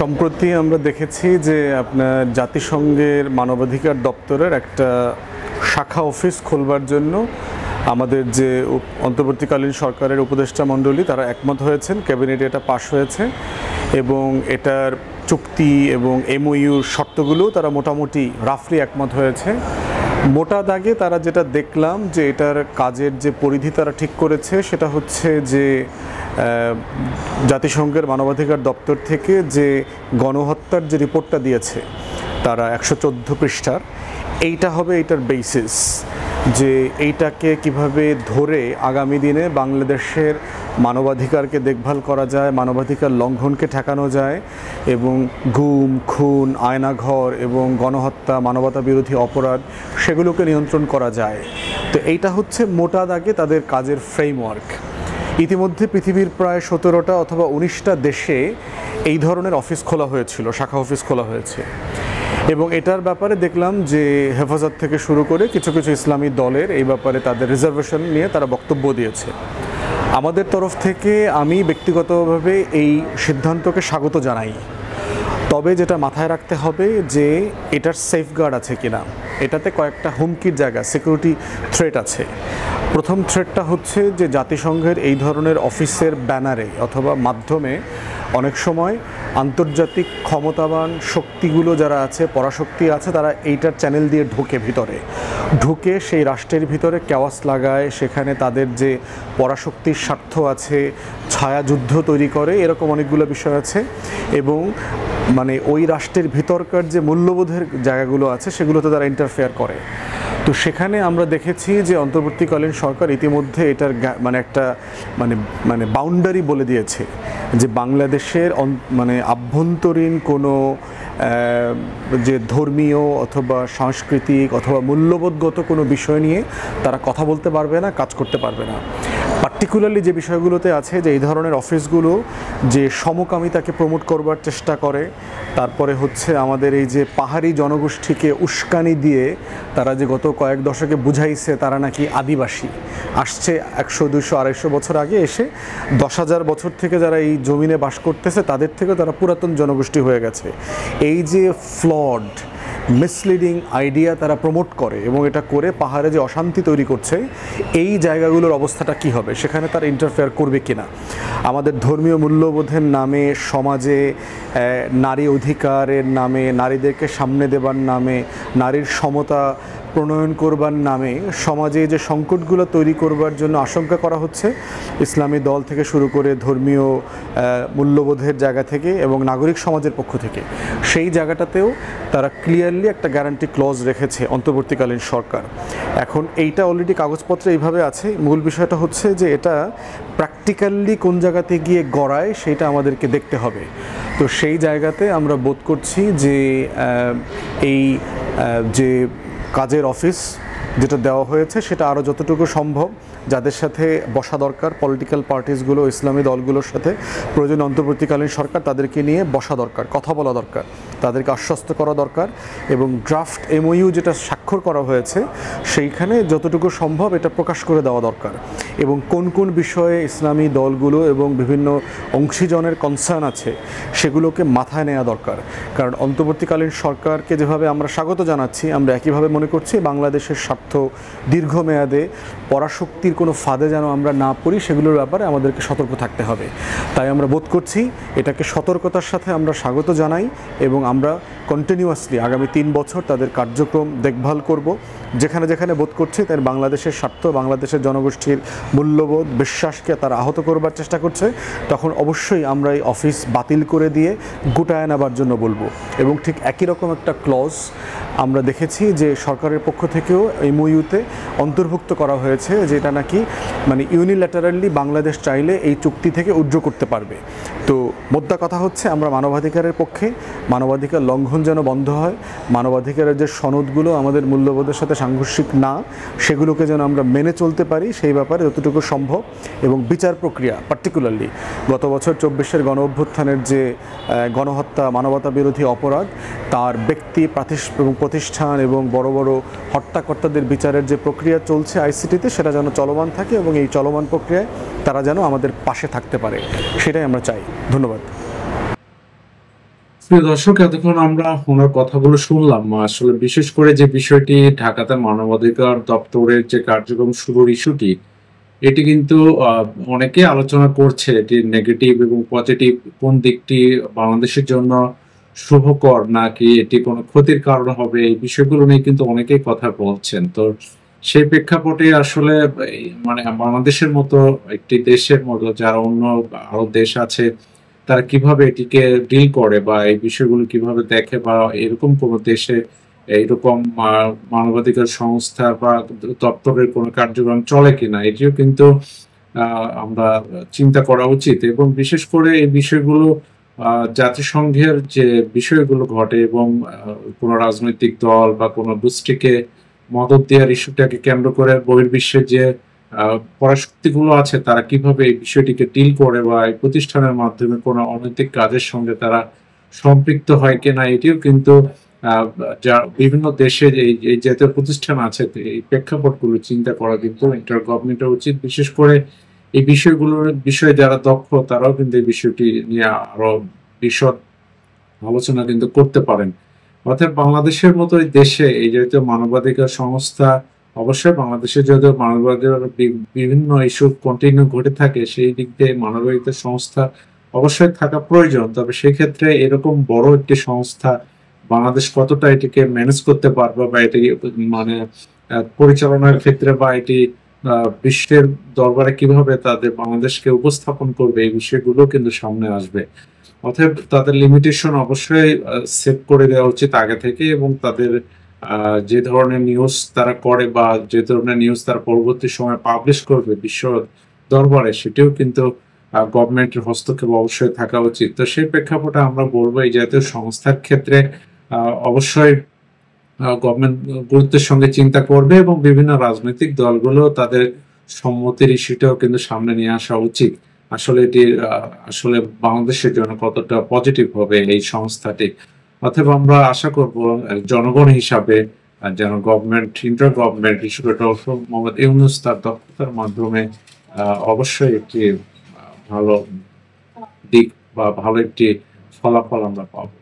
সম্প্রতি আমরা দেখেছি যে আপনার জাতিসংঘের মানবাধিকার দপ্তরের একটা শাখা অফিস খোলবার জন্য আমাদের যে অন্তর্বর্তীকালীন সরকারের উপদেষ্টা মণ্ডলী তারা একমত হয়েছেন, ক্যাবিনেটে এটা পাশ হয়েছে এবং এটার চুক্তি এবং এমওইউর শর্তগুলো তারা মোটামুটি রাফলি একমত হয়েছে। মোটা দাগে তারা যেটা দেখলাম যে এটার কাজের যে পরিধি তারা ঠিক করেছে সেটা হচ্ছে যে জাতিসংঘের মানবাধিকার দপ্তর থেকে যে গণহত্যার যে রিপোর্টটা দিয়েছে তারা 114 পৃষ্ঠার, এইটা হবে এটার বেসিস যে এইটাকে কিভাবে ধরে আগামী দিনে বাংলাদেশের মানবাধিকারকে দেখভাল করা যায়, মানবাধিকার লঙ্ঘনকে ঠেকানো যায় এবং গুম, খুন, আয়নাঘর এবং গণহত্যা, মানবতা বিরোধী অপরাধ সেগুলোকে নিয়ন্ত্রণ করা যায়। তো এইটা হচ্ছে মোটা দাগে তাদের কাজের ফ্রেমওয়ার্ক। ইতিমধ্যে পৃথিবীর প্রায় 17টা অথবা 19টা দেশে এই ধরনের অফিস খোলা হয়েছিল, শাখা অফিস খোলা হয়েছে এবং এটার ব্যাপারে দেখলাম যে হেফাজত থেকে শুরু করে কিছু কিছু ইসলামী দলের এই ব্যাপারে তাদের রিজার্ভেশন নিয়ে তারা বক্তব্য দিয়েছে। আমাদের তরফ থেকে আমি ব্যক্তিগতভাবে এই সিদ্ধান্তকে স্বাগত জানাই। তবে যেটা মাথায় রাখতে হবে যে এটার সেফগার্ড আছে কিনা, এটাতে কয়েকটা হুমকির জায়গা, সিকিউরিটি থ্রেট আছে। প্রথম থ্রেটটা হচ্ছে যে জাতিসংঘের এই ধরনের অফিসের ব্যানারে অথবা মাধ্যমে অনেক সময় আন্তর্জাতিক ক্ষমতাবান শক্তিগুলো যারা আছে, পরাশক্তি আছে, তারা এইটার চ্যানেল দিয়ে ঢুকে সেই রাষ্ট্রের ভিতরে কেওয়াস লাগায়, সেখানে তাদের যে পরাশক্তির স্বার্থ আছে, ছায়াযুদ্ধ তৈরি করে, এরকম অনেকগুলো বিষয় আছে এবং মানে ওই রাষ্ট্রের ভিতরকার যে মূল্যবোধের জায়গাগুলো আছে সেগুলোতে তারা ইন্টারফেয়ার করে। তো সেখানে আমরা দেখেছি যে অন্তর্বর্তীকালীন সরকার ইতিমধ্যে এটার একটা বাউন্ডারি বলে দিয়েছে যে বাংলাদেশের আভ্যন্তরীণ কোনো যে ধর্মীয় অথবা সাংস্কৃতিক অথবা মূল্যবোধগত কোনো বিষয় নিয়ে তারা কথা বলতে পারবে না, কাজ করতে পারবে না। পার্টিকুলারলি যে বিষয়গুলোতে আছে যে এই ধরনের অফিসগুলো যে সমকামিতাকে প্রমোট করবার চেষ্টা করে, তারপরে হচ্ছে আমাদের এই যে পাহাড়ি জনগোষ্ঠীকে উস্কানি দিয়ে তারা যে গত কয়েক দশকে বুঝাইছে তারা নাকি আদিবাসী, আসছে 100, 200, 250 বছর আগে এসে 10,000 বছর থেকে যারা এই জমিনে বাস করতেছে তাদের থেকে তারা পুরাতন জনগোষ্ঠী হয়ে গেছে। এই যে ফ্লড মিসলিডিং আইডিয়া তারা প্রমোট করে এবং এটা করে পাহাড়ে যে অশান্তি তৈরি করছে, এই জায়গাগুলোর অবস্থাটা কি হবে, সেখানে তারা ইন্টারফেয়ার করবে কিনা। আমাদের ধর্মীয় মূল্যবোধের নামে, সমাজে নারী অধিকারের নামে, নারীদেরকে সামনে দেবার নামে, নারীর সমতা প্রণয়ন করবার নামে সমাজে যে সংকটগুলো তৈরি করবার জন্য আশঙ্কা করা হচ্ছে ইসলামী দল থেকে শুরু করে ধর্মীয় মূল্যবোধের জায়গা থেকে এবং নাগরিক সমাজের পক্ষ থেকে, সেই জায়গাটাতেও তারা ক্লিয়ারলি একটা গ্যারান্টি ক্লজ রেখেছে অন্তর্বর্তীকালীন সরকার। এখন এইটা অলরেডি কাগজপত্রে এইভাবে আছে। মূল বিষয়টা হচ্ছে যে এটা প্র্যাকটিক্যালি কোন জায়গাতে গিয়ে গড়ায় সেইটা আমাদেরকে দেখতে হবে। তো সেই জায়গাতে আমরা বোধ করছি যে এই যে কাজের অফিস যেটা দেওয়া হয়েছে সেটা আরও যতটুকু সম্ভব যাদের সাথে বসা দরকার, পলিটিক্যাল পার্টিসগুলো, ইসলামী দলগুলোর সাথে প্রয়োজন অন্তর্বর্তীকালীন সরকার তাদেরকে নিয়ে বসা দরকার, কথা বলা দরকার, তাদেরকে আশ্বস্ত করা দরকার এবং ড্রাফট এমওইউ যেটা স্বাক্ষর করা হয়েছে সেইখানে যতটুকু সম্ভব এটা প্রকাশ করে দেওয়া দরকার এবং কোন কোন বিষয়ে ইসলামী দলগুলো এবং বিভিন্ন অংশীজনের কনসার্ন আছে সেগুলোকে মাথায় নেওয়া দরকার। কারণ অন্তর্বর্তীকালীন সরকারকে যেভাবে আমরা স্বাগত জানাচ্ছি, আমরা একইভাবে মনে করছি বাংলাদেশের স্বার্থ দীর্ঘমেয়াদে পরাশক্তির কোনো ফাঁদে যেন আমরা না পড়ি সেগুলোর ব্যাপারে আমাদেরকে সতর্ক থাকতে হবে। তাই আমরা বোধ করছি এটাকে সতর্কতার সাথে আমরা স্বাগত জানাই এবং আমরা কন্টিনিউয়াসলি আগামী 3 বছর তাদের কার্যক্রম দেখভাল করব। যেখানে যেখানে বোধ করছি তার বাংলাদেশের স্বার্থ, বাংলাদেশের জনগোষ্ঠীর মূল্যবোধ, বিশ্বাসকে তারা আহত করবার চেষ্টা করছে, তখন অবশ্যই আমরা এই অফিস বাতিল করে দিয়ে গুটায় নেবার জন্য বলবো। এবং ঠিক একই রকম একটা ক্লজ আমরা দেখেছি যে সরকারের পক্ষ থেকেও এমওইউতে অন্তর্ভুক্ত করা হয়েছে, যেটা নাকি ইউনিল্যাটারালি বাংলাদেশ চাইলে এই চুক্তি থেকে উইথড্র করতে পারবে। তো মোদ্দা কথা হচ্ছে আমরা মানবাধিকারের পক্ষে, মানবাধিকার লঙ্ঘন যেন বন্ধ হয়, মানবাধিকারের যে সনদগুলো আমাদের মূল্যবোধের সাথে সাংঘর্ষিক না সেগুলোকে যেন আমরা মেনে চলতে পারি সেই ব্যাপারে যতটুকু সম্ভব। এবং বিচার প্রক্রিয়া পার্টিকুলারলি গত বছর 24-এর গণ অভ্যুত্থানের যে গণহত্যা, মানবতা বিরোধী অপরাধ, তার ব্যক্তি এবং প্রতিষ্ঠান এবং বড় বড় হত্যাকর্তাদের বিচারের যে প্রক্রিয়া চলছে আইসিটিতে, সেটা যেন চলমান থাকে এবং এই চলমান প্রক্রিয়ায় তারা যেন আমাদের পাশে থাকতে পারে, সেটাই আমরা চাই। ধন্যবাদ। প্রিয় দর্শক, এতক্ষণ আমরা ওনার কথাগুলো শুনলাম। আসলে বিশেষ করে যে বিষয়টি ঢাকাতে মানবাধিকার দপ্তরের যে কার্যক্রম শুরুর ইস্যুটি, এটি কিন্তু অনেকে আলোচনা করছে এটি নেগেটিভ এবং পজিটিভ কোন দিকটি বাংলাদেশের জন্য শুভকর নাকি এটি কোনো ক্ষতির কারণ হবে, এই বিষয়গুলো নিয়ে কিন্তু অনেকেই কথা বলছেন। তো সেই প্রেক্ষাপটে আসলে মানে বাংলাদেশের মতো একটি দেশের মতো যারা অন্য আরো দেশ আছে তারা কিভাবে এটিকে ডিল করে বা এই বিষয়গুলো কিভাবে দেখে, বা এরকম কোনো দেশে এইরকম মানবাধিকার সংস্থা বা দপ্তরের কোনো কার্যক্রম চলে কিনা, এটিও কিন্তু আমরা চিন্তা করা উচিত। এবং বিশেষ করে এই বিষয়গুলো জাতিসংঘের যে বিষয়গুলো ঘটে এবং কোনো রাজনৈতিক দল বা কোনো গোষ্ঠীকে মদদ দেওয়ার ইস্যুটাকে কেন্দ্র করে বহির্বিশ্বের যে পরাশক্তিগুলো আছে তারা কিভাবে এই বিষয়টিকে ডিল করে বা এই প্রতিষ্ঠানের মাধ্যমে কোনো অনৈতিক কাজের সঙ্গে তারা সম্পৃক্ত হয় কিনা, এটিও কিন্তু যা বিভিন্ন দেশে এই জাতীয় প্রতিষ্ঠান আছে এই প্রেক্ষাপটগুলো চিন্তা করা কিন্তু ইন্টার গভর্নমেন্টের উচিত। বিশেষ করে এই বিষয়গুলোর বিষয়ে যারা দক্ষ তারাও কিন্তু এই বিষয়টি নিয়ে আরো বিশদ আলোচনা কিন্তু করতে পারেন। অর্থাৎ বাংলাদেশের মতো এই দেশে এই জাতীয় মানবাধিকার সংস্থা, অবশ্যই বাংলাদেশে যদিও মানবাধিকার বিভিন্ন ইস্যু কন্টিনিউ ঘটে থাকে, সেই দিক দিয়ে মানবাধিকার সংস্থা অবশ্যই থাকা প্রয়োজন। তবে সেক্ষেত্রে এরকম বড় একটি সংস্থা বাংলাদেশ কতটা এটিকে ম্যানেজ করতে পারবে বা এটি মানে পরিচালনার ক্ষেত্রে বা এটি বিশ্বের দরবারে কিভাবে তাদের বাংলাদেশকে উপস্থাপন করবে, এই বিষয়গুলো কিন্তু সামনে আসবে। অতএব তাদের লিমিটেশন অবশ্যই সেট করে দেওয়া উচিত আগে থেকে, এবং তাদের যে ধরনের নিউজ তারা করে বা যে ধরনের নিউজ তারা পরবর্তী সময় পাবলিশ করবে বিশ্ব দরবারে, সেটিও কিন্তু গভর্নমেন্টের হস্তক্ষেপ অবশ্যই থাকা উচিত। তো সেই প্রেক্ষাপটে আমরা বলবো এই জাতীয় সংস্থার ক্ষেত্রে অবশ্যই গভর্নমেন্ট গুরুত্বের সঙ্গে চিন্তা করবে এবং বিভিন্ন রাজনৈতিক দলগুলো তাদের সম্মতির ইস্যুটাও কিন্তু সামনে নিয়ে আসা উচিত। আসলে এটি আসলে বাংলাদেশের জন্য কতটা পজিটিভ হবে এই সংস্থাটি। অতএব আমরা আশা করব জনগণ হিসাবে যেন গভর্নমেন্ট, ইন্টার গভর্নমেন্ট, বিশেষ করে ডক্টর মোহাম্মদ ইউনূস তার দক্ষতার মাধ্যমে অবশ্যই একটি ভালো দিক বা ভালো একটি ফলাফল আমরা পাবো।